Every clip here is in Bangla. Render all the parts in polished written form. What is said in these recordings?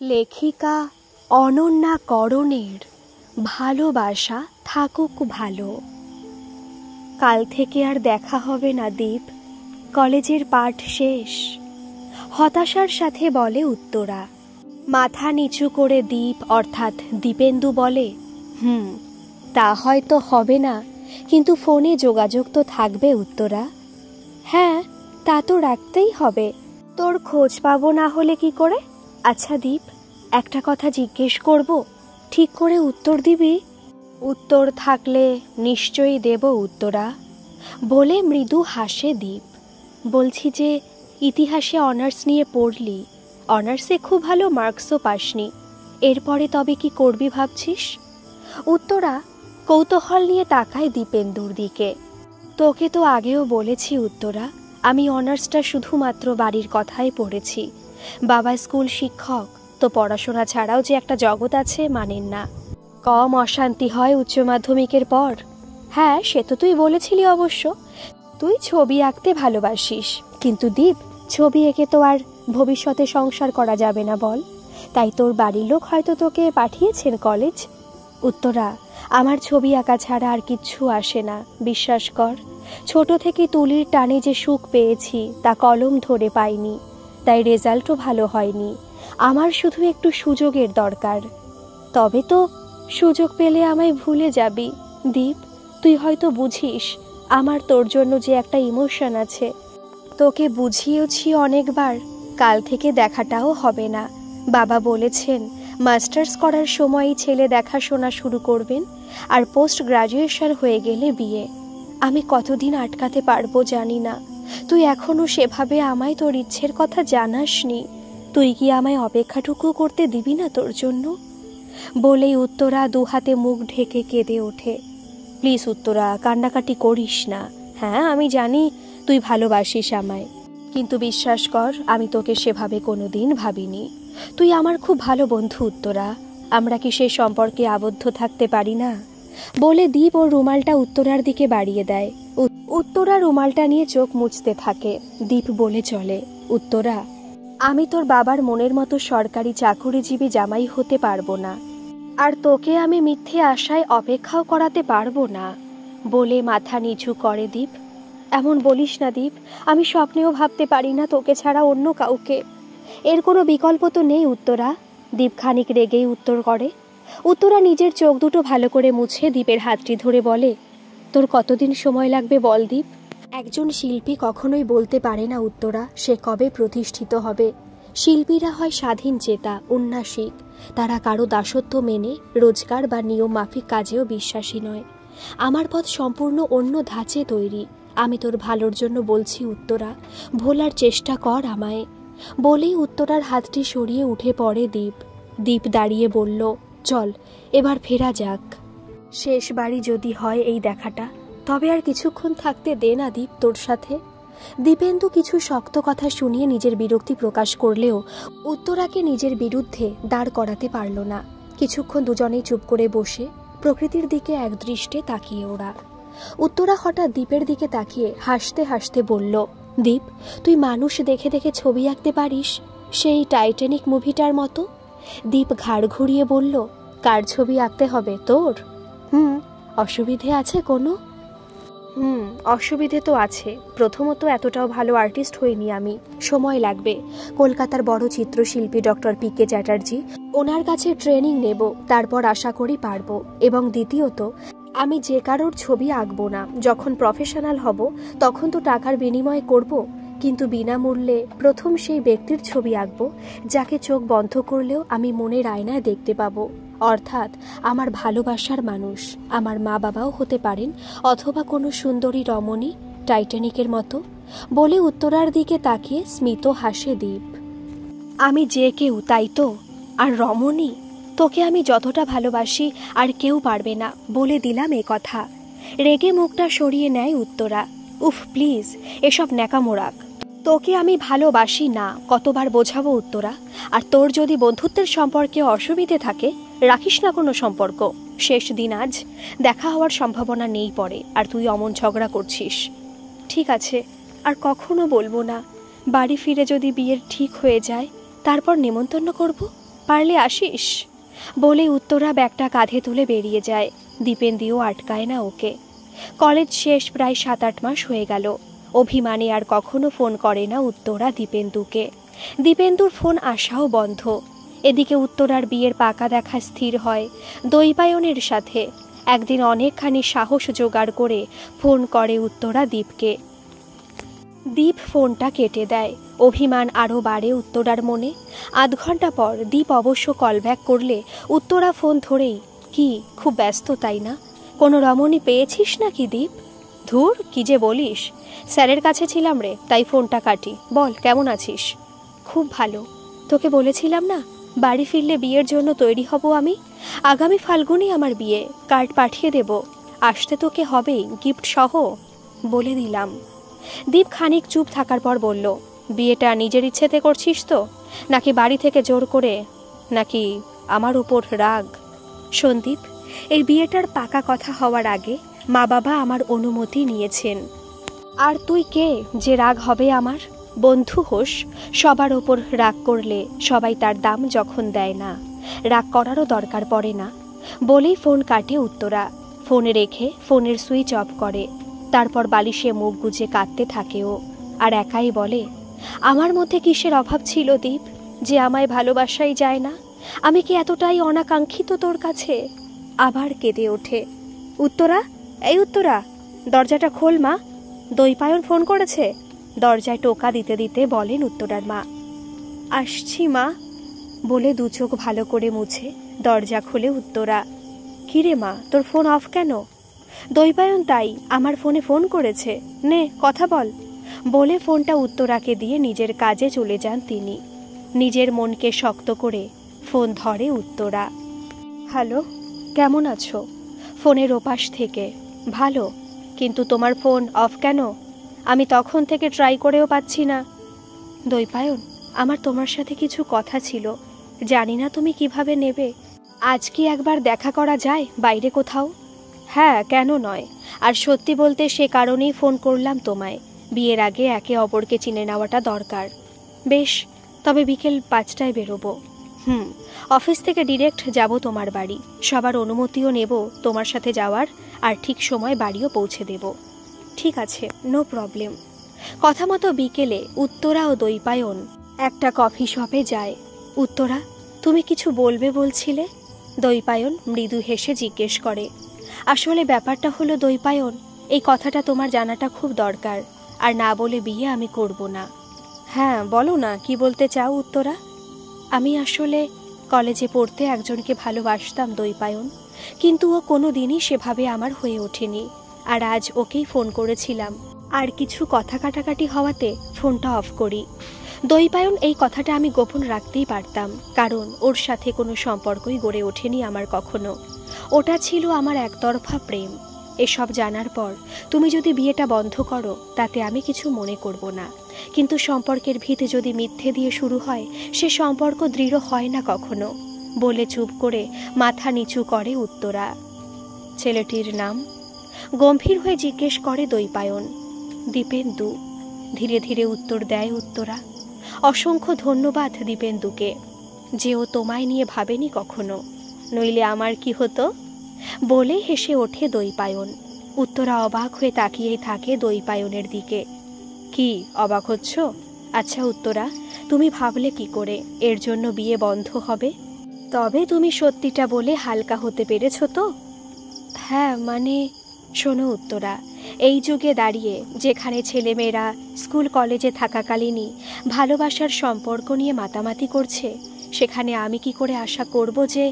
লেখিকা অনন্যা করণের ভালোবাসা থাকুক ভালো। কাল থেকে আর দেখা হবে না দীপ, কলেজের পাঠ শেষ। হতাশার সাথে বলে উত্তরা। মাথা নিচু করে দীপ অর্থাৎ দীপেন্দু বলে, তা হয়তো হবে না, কিন্তু ফোনে যোগাযোগ তো থাকবে উত্তরা। হ্যাঁ, তা তো রাখতেই হবে। তোর খোঁজ পাবো না হলে কি করে? আচ্ছা দীপ, একটা কথা জিজ্ঞেস করব, ঠিক করে উত্তর দিবি? উত্তর থাকলে নিশ্চয়ই দেব উত্তরা, বলে মৃদু হাসে দীপ। বলছি যে ইতিহাসে অনার্স নিয়ে পড়লি, অনার্সে খুব ভালো মার্কসও পাসনি, এরপরে তবে কি করবি ভাবছিস? উত্তরা কৌতূহল নিয়ে তাকায় দীপেন্দুর দিকে। তোকে তো আগেও বলেছি উত্তরা, আমি অনার্সটা শুধুমাত্র বাড়ির কথাই পড়েছি। বাবা স্কুল শিক্ষক, তো পড়াশোনা ছাড়াও যে একটা জগৎ আছে মানেন না। কম অশান্তি হয় উচ্চ মাধ্যমিকের পর। হ্যাঁ, সে তো তুই বলেছিলি অবশ্য। তুই ছবি আঁকতে ভালোবাসিস, কিন্তু দীপ, ছবি এঁকে তো আর ভবিষ্যতে সংসার করা যাবে না বল। তাই তোর বাড়ির লোক হয়তো তোকে পাঠিয়েছেন কলেজ। উত্তরা, আমার ছবি আঁকা ছাড়া আর কিচ্ছু আসে না, বিশ্বাস কর। ছোট থেকে তুলির টানে যে সুখ পেয়েছি তা কলম ধরে পাইনি, তাই রেজাল্টও ভালো হয়নি। আমার শুধু একটু সুযোগের দরকার, তবে তো সুযোগ পেলে আমায় ভুলে যাবি। দীপ, তুই হয়তো বুঝিস আমার তোর জন্য যে একটা ইমোশন আছে। তোকে বুঝিয়েছি অনেকবার, কাল থেকে দেখাটাও হবে না। বাবা বলেছেন মাস্টার্স করার সময়ই ছেলে দেখাশোনা শুরু করবেন, আর পোস্ট গ্রাজুয়েশন হয়ে গেলে বিয়ে। আমি কতদিন আটকাতে পারবো জানি না। তুই এখনো সেভাবে আমায় তোর ইচ্ছের কথা জানাসনি। তুই কি আমায় অপেক্ষাটুকু করতে দিবি না তোর জন্য? বলেই উত্তরা দুহাতে মুখ ঢেকে কেঁদে ওঠে। প্লিজ উত্তরা, কান্নাকাটি করিস না। হ্যাঁ, আমি জানি তুই ভালোবাসিস আমায়, কিন্তু বিশ্বাস কর, আমি তোকে সেভাবে কোনোদিন ভাবিনি। তুই আমার খুব ভালো বন্ধু উত্তরা, আমরা কি সে সম্পর্কে আবদ্ধ থাকতে পারি না? বলে দীপ ওর রুমালটা উত্তরার দিকে বাড়িয়ে দেয়। উত্তরা রুমালটা নিয়ে চোখ মুছতে থাকে। দীপ বলে চলে, উত্তরা, আমি তোর বাবার মনের মতো সরকারি চাকুরিজীবী জামাই হতে পারবো না, আর তোকে আমি মিথ্যে আশায় অপেক্ষাও করাতে পারবো না। বলে মাথা নিচু করে দীপ। এমন বলিস না দীপ, আমি স্বপ্নেও ভাবতে পারি না তোকে ছাড়া অন্য কাউকে। এর কোনো বিকল্প তো নেই উত্তরা। দীপ খানিক রেগেই উত্তর করে। উত্তরা নিজের চোখ দুটো ভালো করে মুছে দীপের হাতটি ধরে বলে, তোর কতদিন সময় লাগবে বল দীপ? একজন শিল্পী কখনোই বলতে পারে না উত্তরা সে কবে প্রতিষ্ঠিত হবে। শিল্পীরা হয় স্বাধীন চেতা, উন্নাসিক। তারা কারো দাসত্ব মেনে রোজগার বা নিয়ম মাফিক কাজেও বিশ্বাসী নয়। আমার পথ সম্পূর্ণ অন্য ধাঁচে তৈরি। আমি তোর ভালোর জন্য বলছি উত্তরা, ভোলার চেষ্টা কর আমায়। বলেই উত্তরার হাতটি সরিয়ে উঠে পড়ে দীপ। দীপ দাঁড়িয়ে বলল, চল এবার ফেরা যাক। শেষ বাড়ি যদি হয় এই দেখাটা, তবে আর কিছুক্ষণ থাকতে দে না দীপ তোর সাথে। দীপেন্দু কিছু শক্ত কথা শুনিয়ে নিজের বিরক্তি প্রকাশ করলেও উত্তরাকে নিজের বিরুদ্ধে দাঁড় করাতে পারল না। কিছুক্ষণ দুজনেই চুপ করে বসে প্রকৃতির দিকে একদৃষ্টে তাকিয়ে ওরা। উত্তরা হঠাৎ দীপের দিকে তাকিয়ে হাসতে হাসতে বলল, দীপ, তুই মানুষ দেখে দেখে ছবি আঁকতে পারিস, সেই টাইটানিক মুভিটার মতো। দীপ ঘাড় ঘুরিয়ে বলল, কার ছবি আঁকতে হবে তোর? অসুবিধে আছে কোনো? অসুবিধে তো আছে। প্রথমত এতটাও ভালো আর্টিস্ট হইনি আমি, সময় লাগবে। কলকাতার বড় চিত্রশিল্পী ডক্টর PK চ্যাটার্জি, ওনার কাছে ট্রেনিং নেব, তারপর আশা করি পারবো। এবং দ্বিতীয়ত, আমি যে কারোর ছবি আঁকবো না। যখন প্রফেশনাল হব তখন তো টাকার বিনিময়ে করব, কিন্তু বিনামূল্যে প্রথম সেই ব্যক্তির ছবি আঁকবো যাকে চোখ বন্ধ করলেও আমি মনের আয়নায় দেখতে পাবো। অর্থাৎ আমার ভালোবাসার মানুষ। আমার মা বাবাও হতে পারেন, অথবা কোনো সুন্দরী রমণী টাইটানিকের মতো। বলে উত্তরার দিকে তাকিয়ে স্মিত হাসে দীপ। আমি যে কেউ, তাই তো? আর রমণী? তোকে আমি যতটা ভালোবাসি আর কেউ পারবে না, বলে দিলাম এ কথা। রেগে মুখটা সরিয়ে নেয় উত্তরা। উফ প্লিজ, এসব ন্যাকামো রাখ। তোকে আমি ভালোবাসি না, কতবার বোঝাবো উত্তরা? আর তোর যদি বন্ধুত্বের সম্পর্কে অসুবিধে থাকে, রাখিস না কোনো সম্পর্ক। শেষ দিন আজ, দেখা হওয়ার সম্ভাবনা নেই পরে, আর তুই অমন ঝগড়া করছিস। ঠিক আছে, আর কখনো বলবো না। বাড়ি ফিরে যদি বিয়ের ঠিক হয়ে যায়, তারপর নেমন্তন্ন করব। পারলে আসিস। বলে উত্তরা ব্যাগটা কাঁধে তুলে বেরিয়ে যায়। দীপেন্দিও আটকায় না ওকে। কলেজ শেষ প্রায় 7-8 মাস হয়ে গেল। অভিমানে আর কখনো ফোন করে না উত্তরা দীপেন্দুকে। দীপেন্দুর ফোন আসাও বন্ধ। এদিকে উত্তরার বিয়ের পাকা দেখা স্থির হয় দৈপায়নের সাথে। একদিন অনেকখানি সাহস জোগাড় করে ফোন করে উত্তরা দীপকে। দীপ ফোনটা কেটে দেয়। অভিমান আরও বাড়ে উত্তরার মনে। আধ ঘন্টা পর দীপ অবশ্য কলব্যাক করলে উত্তরা ফোন ধরেই, কি খুব ব্যস্ত তাই না? কোনো রমণী পেয়েছিস নাকি দীপ? ধুর, কি যে বলিস, স্যারের কাছে ছিলাম রে, তাই ফোনটা কাটি। বল, কেমন আছিস? খুব ভালো। তোকে বলেছিলাম না বাড়ি ফিরলে বিয়ের জন্য তৈরি হব আমি। আগামী ফাল্গুনে আমার বিয়ে, কার্ড পাঠিয়ে দেব। আসতে তোকে হবেই, গিফট সহ। বলে দিলাম। দীপ খানিক চুপ থাকার পর বলল, বিয়েটা নিজের ইচ্ছেতে করছিস তো, নাকি বাড়ি থেকে জোর করে, নাকি আমার উপর রাগ? সন্দীপ, এই বিয়েটার পাকা কথা হওয়ার আগে মা বাবা আমার অনুমতি নিয়েছেন। আর তুই কে যে রাগ হবে আমার? বন্ধু হোস, সবার ওপর রাগ করলে সবাই তার দাম যখন দেয় না, রাগ করারও দরকার পড়ে না। বলেই ফোন কাটে উত্তরা। ফোনে রেখে ফোনের সুইচ অফ করে। তারপর বালিশে মুখ গুজে কাঁদতে থাকে ও। আর একাই বলে, আমার মধ্যে কিসের অভাব ছিল দীপ, যে আমায় ভালোবাসাই যায় না? আমি কি এতটাই অনাকাঙ্ক্ষিত তোর কাছে? আবার কেঁদে ওঠে। উত্তরা, এই উত্তরা, দরজাটা খোল মা, দৈপায়ন ফোন করেছে। দরজায় টোকা দিতে দিতে বলেন উত্তরার মা। আসছি মা, বলে দু চোখ ভালো করে মুছে দরজা খুলে উত্তরা। কিরে মা, তোর ফোন অফ কেন? দৈপায়ন তাই আমার ফোনে ফোন করেছে, নে কথা বল। বলে ফোনটা উত্তরাকে দিয়ে নিজের কাজে চলে যান তিনি। নিজের মনকে শক্ত করে ফোন ধরে উত্তরা। হ্যালো, কেমন আছো? ফোনের ওপাশ থেকে, ভালো, কিন্তু তোমার ফোন অফ কেন? আমি তখন থেকে ট্রাই করেও পাচ্ছি না। দৈপায়ন, আমার তোমার সাথে কিছু কথা ছিল, জানি না তুমি কিভাবে নেবে। আজ কি একবার দেখা করা যায় বাইরে কোথাও? হ্যাঁ, কেন নয়। আর সত্যি বলতে সে কারণেই ফোন করলাম তোমায়। বিয়ের আগে একে অপরকে চিনে নেওয়াটা দরকার। বেশ, তবে বিকেল 5টায় বেরোবো। অফিস থেকে ডিরেক্ট যাব তোমার বাড়ি। সবার অনুমতিও নেব তোমার সাথে যাওয়ার, আর ঠিক সময় বাড়িও পৌঁছে দেব। ঠিক আছে, নো প্রবলেম। কথা মতো বিকেলে উত্তরা ও দৈপায়ন একটা কফি শপে যায়। উত্তরা, তুমি কিছু বলবে বলছিলে? দৈপায়ন মৃদু হেসে জিজ্ঞেস করে। আসলে ব্যাপারটা হলো দৈপায়ন, এই কথাটা তোমার জানাটা খুব দরকার, আর না বলে বিয়ে আমি করব না। হ্যাঁ বলো না, কি বলতে চাও উত্তরা? আমি আসলে কলেজে পড়তে একজনকে ভালোবাসতাম দৈপায়ন, কিন্তু ও কোনো দিনই সেভাবে আমার হয়ে ওঠেনি। আর আজ ওকেই ফোন করেছিলাম, আর কিছু কথা কাটাকাটি হওয়াতে ফোনটা অফ করি। দৈপায়ন, এই কথাটা আমি গোপন রাখতেই পারতাম, কারণ ওর সাথে কোনো সম্পর্কই গড়ে ওঠেনি আমার কখনো। ওটা ছিল আমার একতরফা প্রেম। এসব জানার পর তুমি যদি বিয়েটা বন্ধ করো তাতে আমি কিছু মনে করব না, কিন্তু সম্পর্কের ভিত যদি মিথ্যে দিয়ে শুরু হয় সে সম্পর্ক দৃঢ় হয় না কখনো। বলে চুপ করে মাথা নিচু করে উত্তরা। ছেলেটির নাম? গম্ভীর হয়ে জিজ্ঞেস করে দৈপায়ন। দীপেন্দু, ধীরে ধীরে উত্তর দেয় উত্তরা। অসংখ্য ধন্যবাদ দীপেন্দুকে, যে ও তোমায় নিয়ে ভাবেনি কখনো, নইলে আমার কি হতো? বলে হেসে ওঠে দৈপায়ন। উত্তরা অবাক হয়ে তাকিয়েই থাকে দৈপায়নের দিকে। কি অবাক হচ্ছ? আচ্ছা উত্তরা, তুমি ভাবলে কি করে এর জন্য বিয়ে বন্ধ হবে? তবে তুমি সত্যিটা বলে হালকা হতে পেরেছ তো? হ্যাঁ মানে, শোনো উত্তরা, এই যুগে দাঁড়িয়ে যেখানে ছেলেমেয়েরা স্কুল কলেজে থাকাকালীনই ভালোবাসার সম্পর্ক নিয়ে মাতামাতি করছে, সেখানে আমি কি করে আশা করব যে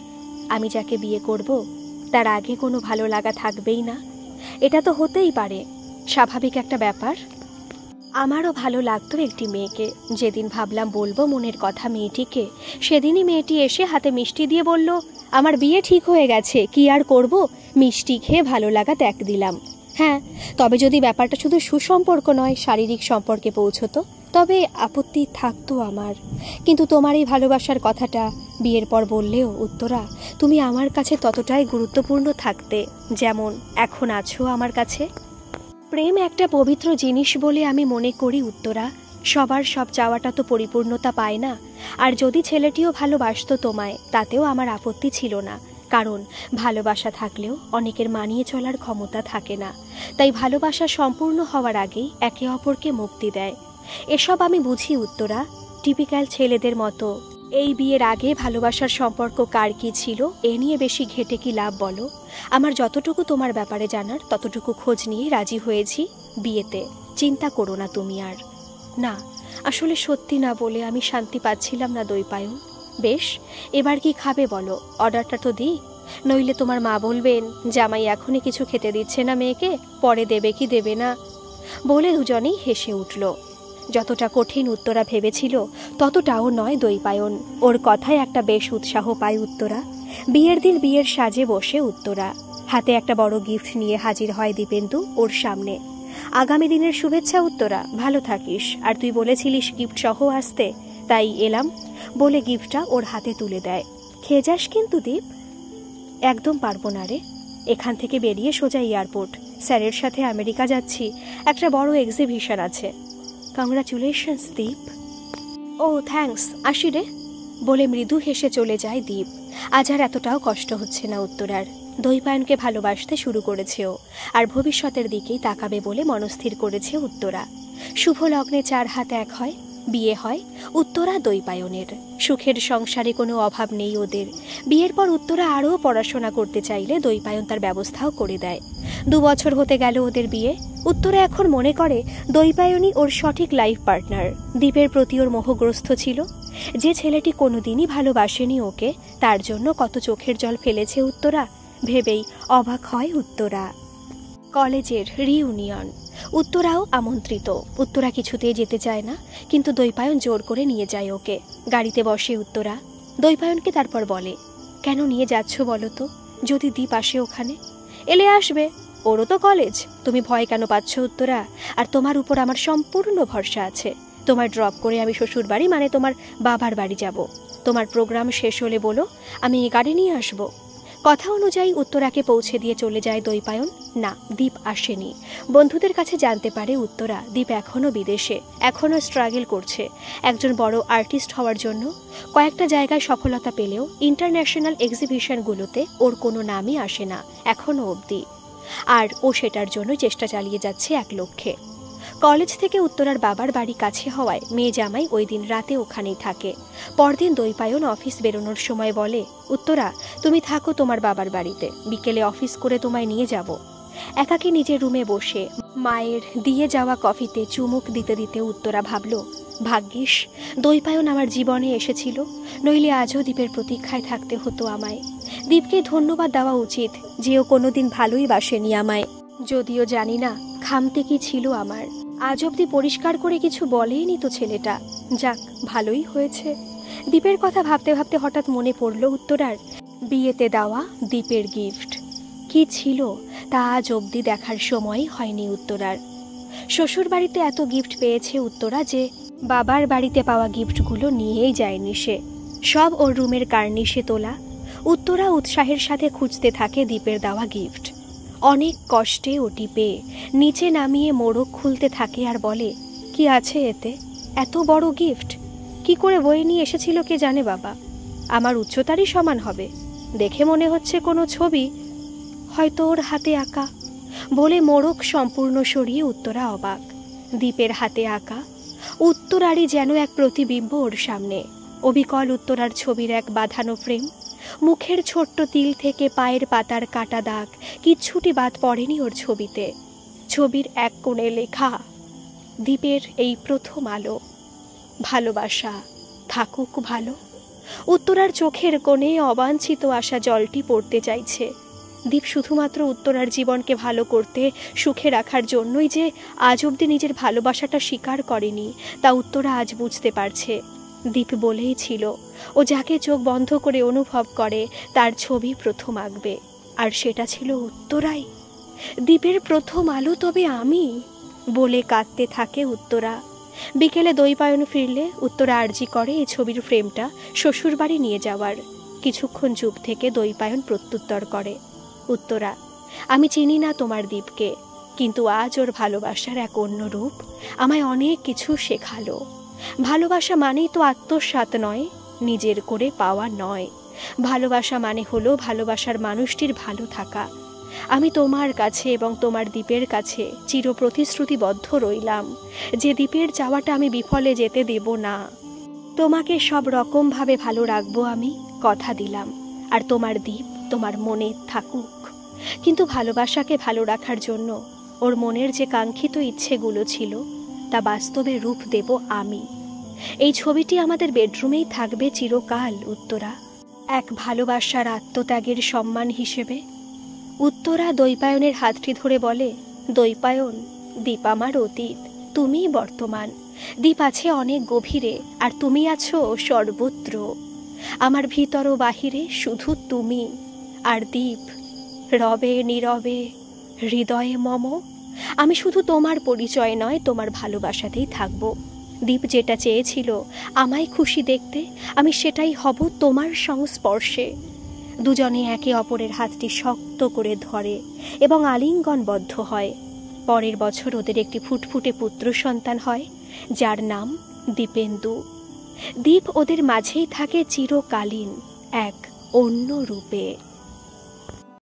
আমি যাকে বিয়ে করব তার আগে কোনো ভালো লাগা থাকবেই না? এটা তো হতেই পারে, স্বাভাবিক একটা ব্যাপার। আমারও ভালো লাগতো একটি মেয়েকে। যেদিন ভাবলাম বলবো মনের কথা মেয়েটিকে, সেদিনই মেয়েটি এসে হাতে মিষ্টি দিয়ে বলল, আমার বিয়ে ঠিক হয়ে গেছে, কি আর করব, মিষ্টি খেয়ে ভালো লাগা ত্যাগ দিলাম। হ্যাঁ, তবে যদি ব্যাপারটা শুধু সুসম্পর্ক নয়, শারীরিক সম্পর্কে পৌঁছতো, তবে আপত্তি থাকতো আমার। কিন্তু তোমার এই ভালোবাসার কথাটা বিয়ের পর বললেও উত্তরা, তুমি আমার কাছে ততটাই গুরুত্বপূর্ণ থাকতে যেমন এখন আছো আমার কাছে। প্রেম একটা পবিত্র জিনিস বলে আমি মনে করি উত্তরা। সবার সব চাওয়াটা তো পরিপূর্ণতা পায় না। আর যদি ছেলেটিও ভালোবাসতো তোমায়, তাতেও আমার আপত্তি ছিল না, কারণ ভালোবাসা থাকলেও অনেকের মানিয়ে চলার ক্ষমতা থাকে না। তাই ভালোবাসা সম্পূর্ণ হওয়ার আগেই একে অপরকে মুক্তি দেয়। এসব আমি বুঝি উত্তরা, টিপিক্যাল ছেলেদের মতো। এই বিয়ের আগে ভালোবাসার সম্পর্ক কার কী ছিল এ নিয়ে বেশি ঘেটে কি লাভ বলো? আমার যতটুকু তোমার ব্যাপারে জানার ততটুকু খোঁজ নিয়ে রাজি হয়েছি বিয়েতে। চিন্তা করো না তুমি আর। না, আসলে সত্যি না বলে আমি শান্তি পাচ্ছিলাম না দৈপায়ন। বেশ, এবার কি খাবে বলো, অর্ডারটা তো দিই, নইলে তোমার মা বলবেন জামাই এখনই কিছু খেতে দিচ্ছে না মেয়েকে, পরে দেবে কি দেবে না। বলে দুজনেই হেসে উঠল। যতটা কঠিন উত্তরা ভেবেছিল ততটাও নয় দৈপায়ন। ওর কথায় একটা বেশ উৎসাহ পায় উত্তরা। বিয়ের দিন বিয়ের সাজে বসে উত্তরা, হাতে একটা বড় গিফট নিয়ে হাজির হয় দীপেন্দু ওর সামনে। আগামী দিনের শুভেচ্ছা উত্তরা, ভালো থাকিস, আর তুই বলেছিলিস গিফট সহ আসতে, তাই এলাম বলে গিফটটা ওর হাতে তুলে দেয়। খেয়ে যাস কিন্তু দীপ। একদম পারবো না রে, এখান থেকে বেরিয়ে সোজা এয়ারপোর্ট, স্যারের সাথে আমেরিকা যাচ্ছি, একটা বড় এক্সিবিশন আছে। কংগ্রাচুলেশনস দীপ। ও থ্যাঙ্কস, আসি রে বলে মৃদু হেসে চলে যায় দীপ। আজ আর এতটাও কষ্ট হচ্ছে না উত্তরার। দৈপায়নকে ভালোবাসতে শুরু করেছে ও, আর ভবিষ্যতের দিকেই তাকাবে বলে মনস্থির করেছে উত্তরা। শুভ লগ্নে 4 হাত 1 হয়, বিয়ে হয় উত্তরা দৈপায়নের। সুখের সংসারে কোনো অভাব নেই ওদের। বিয়ের পর উত্তরা আরও পড়াশোনা করতে চাইলে দৈপায়ন তার ব্যবস্থাও করে দেয়। 2 বছর হতে গেল ওদের বিয়ে। উত্তরা এখন মনে করে দৈপায়নই ওর সঠিক লাইফ পার্টনার। দীপের প্রতি ওর মোহগ্রস্ত ছিল। যে ছেলেটি কোনোদিনই ভালোবাসেনি ওকে, তার জন্য কত চোখের জল ফেলেছে উত্তরা, ভেবেই অবাক হয় উত্তরা। কলেজের রিইউনিয়ন। উত্তরাও আমন্ত্রিত। উত্তরা কিছুতেই যেতে চায় না, কিন্তু দৈপায়ন জোর করে নিয়ে যায় ওকে। গাড়িতে বসে উত্তরা দৈপায়নকে তারপর বলে, কেন নিয়ে যাচ্ছ বলো তো? যদি দীপ আসে ওখানে? এলে আসবে, ওরও তো কলেজ। তুমি ভয় কেন পাচ্ছ উত্তরা? আর তোমার উপর আমার সম্পূর্ণ ভরসা আছে। তোমার ড্রপ করে আমি শ্বশুর বাড়ি মানে তোমার বাবার বাড়ি যাব। তোমার প্রোগ্রাম শেষ হলে বলো, আমি গাড়ি নিয়ে আসব। কথা অনুযায়ী উত্তরাকে পৌঁছে দিয়ে চলে যায় দৈপায়ন। না, দীপ আসেনি। বন্ধুদের কাছে জানতে পারে উত্তরা দীপ এখনও বিদেশে, এখনও স্ট্রাগল করছে একজন বড় আর্টিস্ট হওয়ার জন্য। কয়েকটা জায়গায় সফলতা পেলেও ইন্টারন্যাশনাল এক্সিবিশনগুলোতে ওর কোনো নামই আসে না এখনও অবধি। আর ও সেটার জন্য চেষ্টা চালিয়ে যাচ্ছে এক লক্ষ্যে। কলেজ থেকে উত্তরার বাবার বাড়ি কাছে হওয়ায় মেয়ে জামাই ওই দিন রাতে ওখানেই থাকে। পরদিন দৈপায়ন অফিস বেরোনোর সময় বলে, উত্তরা তুমি থাকো তোমার বাবার বাড়িতে, বিকেলে অফিস করে তোমায় নিয়ে যাব। একাকী নিজের রুমে বসে মায়ের দিয়ে যাওয়া কফিতে চুমুক দিতে দিতে উত্তরা ভাবল, ভাগ্যিস দৈপায়ন আমার জীবনে এসেছিল, নইলে আজও দীপের প্রতীক্ষায় থাকতে হতো আমায়। দীপকে ধন্যবাদ দেওয়া উচিত যে ও কোনোদিন ভালোই বাসেনি আমায়। যদিও জানি না খামতে কি ছিল আমার, আজ অব্দি পরিষ্কার করে কিছু বলেইনি তো ছেলেটা। যাক, ভালোই হয়েছে। দীপের কথা ভাবতে ভাবতে হঠাৎ মনে পড়ল উত্তরার বিয়েতে দেওয়া দীপের গিফট কি ছিল তা আজ অব্দি দেখার সময়ই হয়নি উত্তরার। শ্বশুর বাড়িতে এত গিফট পেয়েছে উত্তরা যে বাবার বাড়িতে পাওয়া গিফটগুলো নিয়েই যায়নি সে, সব ওর রুমের কার্নিশে তোলা। উত্তরা উৎসাহের সাথে খুঁজতে থাকে দীপের দেওয়া গিফট। অনেক কষ্টে ওটি পেয়ে নিচে নামিয়ে মোড়ক খুলতে থাকে আর বলে, কি আছে এতে? এত বড় গিফট কি করে বয়ে নিয়ে এসেছিল কে জানে বাবা। আমার উচ্চতারই সমান হবে, দেখে মনে হচ্ছে কোনো ছবি, হয়তো ওর হাতে আঁকা। বলে মোড়ক সম্পূর্ণ সরিয়ে উত্তরা অবাক। দীপের হাতে আঁকা উত্তরারই যেন এক প্রতিবিম্ব ওর সামনে। অবিকল উত্তরার ছবির এক বাঁধানো ফ্রেম, মুখের ছোট্ট তিল থেকে পায়ের পাতার কাটা দাগ কিচ্ছুটি বাদ পড়েনি ওর ছবিতে। ছবির এক কোণে লেখা, দীপের এই প্রথম আলো, ভালোবাসা থাকুক ভালো। উত্তরার চোখের কোণে অবাঞ্ছিত আশা জলটি পড়তে চাইছে। দীপ শুধুমাত্র উত্তরার জীবনকে ভালো করতে, সুখে রাখার জন্যই যে আজ অবধি নিজের ভালোবাসাটা স্বীকার করেনি, তা উত্তরা আজ বুঝতে পারছে। দীপ বলেই ছিল ও যাকে চোখ বন্ধ করে অনুভব করে তার ছবি প্রথম আঁকবে, আর সেটা ছিল উত্তরাই। দীপের প্রথম আলো তবে আমি বলে কাঁদতে থাকে উত্তরা। বিকেলে দৈপায়ন ফিরলে উত্তরা আর্জি করে এই ছবির ফ্রেমটা শ্বশুরবাড়ি নিয়ে যাওয়ার। কিছুক্ষণ চুপ থেকে দৈপায়ন প্রত্যুত্তর করে, উত্তরা আমি চিনি না তোমার দীপকে, কিন্তু আজ ওর ভালোবাসার এক অন্য রূপ আমায় অনেক কিছু শেখালো। ভালোবাসা মানেই তো আত্মসাৎ নয়, নিজের করে পাওয়া নয়। ভালোবাসা মানে হলো ভালোবাসার মানুষটির ভালো থাকা। আমি তোমার কাছে এবং তোমার দ্বীপের কাছে চির প্রতিশ্রুতিবদ্ধ রইলাম যে দ্বীপের চাওয়াটা আমি বিফলে যেতে দেব না। তোমাকে সব রকমভাবে ভালো রাখবো, আমি কথা দিলাম। আর তোমার দ্বীপ তোমার মনে থাকুক। কিন্তু ভালোবাসাকে ভালো রাখার জন্য ওর মনের যে কাঙ্ক্ষিত ইচ্ছেগুলো ছিল তা বাস্তবে রূপ দেব আমি। এই ছবিটি আমাদের বেডরুমেই থাকবে চিরকাল, উত্তরা। এক ভালোবাসার আত্মত্যাগের সম্মান হিসেবে। উত্তরা দৈপায়নের হাতটি ধরে বলে, দৈপায়ন, দ্বীপ আমার অতীত, তুমিই বর্তমান। দ্বীপ আছে অনেক গভীরে, আর তুমি আছো সর্বত্র। আমার ভিতর ও বাহিরে শুধু তুমি আর দ্বীপ, রবে নীরবে হৃদয়ে মম। আমি শুধু তোমার পরিচয় নয়, তোমার ভালোবাসাতেই থাকব। দ্বীপ যেটা চেয়েছিল আমায় খুশি দেখতে, আমি সেটাই হব তোমার সংস্পর্শে। দুজনে একে অপরের হাতটি শক্ত করে ধরে এবং আলিঙ্গনবদ্ধ হয়। পরের বছর ওদের একটি ফুটফুটে পুত্র সন্তান হয়, যার নাম দীপেন্দু। দ্বীপ ওদের মাঝেই থাকে চিরকালীন এক অন্য রূপে।